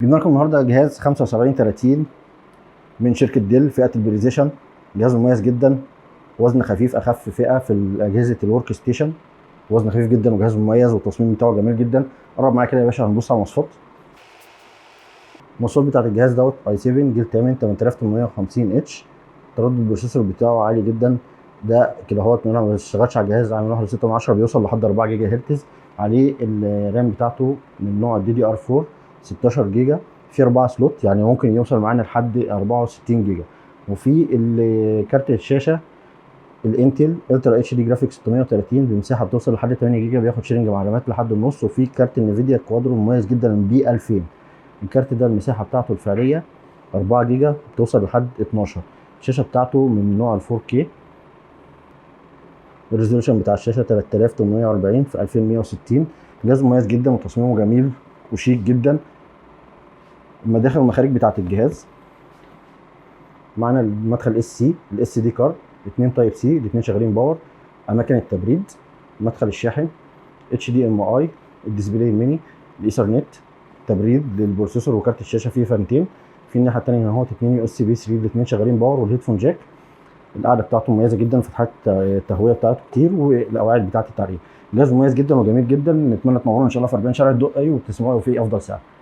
جبنا لكم النهارده جهاز 7530 من شركه ديل فئه البريزيشن. جهاز مميز جدا، وزن خفيف، اخف فئه في اجهزه الورك ستيشن. وزن خفيف جدا وجهاز مميز والتصميم بتاعه جميل جدا. قرب معايا كده يا باشا، هنبص على المواصفات. المواصفات بتاعت الجهاز دوت اي 7 جيل 8 8850 اتش. تردد البروسيسور بتاعه عالي جدا. ده كده هو ما بيشتغلش على الجهاز عامل 1.6، بيوصل لحد 4 جيجا هرتز. عليه الرام بتاعته من نوع الدي دي ار 4 16 جيجا، في 4 سلوت، يعني ممكن يوصل معانا لحد 64 جيجا. وفي كارت الشاشه الانتل الترا اتش دي جرافيكس 630 بمساحه بتوصل لحد 8 جيجا، بياخد شيرنج معلومات لحد النص. وفي كارت النفيديا كوادرو مميز جدا بي 2000. الكارت ده المساحه بتاعته الفعليه 4 جيجا بتوصل لحد 12. الشاشه بتاعته من نوع ال 4K. الريزولوشن بتاع الشاشه 3840 في 2160. جهاز مميز جدا وتصميمه جميل وشيك جدا. المداخل والمخارج بتاعت الجهاز معانا المدخل الاس دي كارد، 2 تايب سي، الاثنين شغالين باور. اماكن التبريد، مدخل الشاحن، اتش دي ام اي، الديسبلاي الميني، الايثرنت، تبريد للبروسيسور وكارت الشاشه. فيه فانتين. في الناحيه الثانيه هنا اهوت 2 يو اس بي 3، الاثنين شغالين باور، والهيدفون جاك. القاعده بتاعته مميزه جدا، فتحات التهويه بتاعته كتير، والاواعي بتاعت التعريف. جهاز مميز جدا وجميل جدا. نتمنى تنورونا ان شاء الله في 40 شارع الدقي وتسمعوا فيه افضل سعر.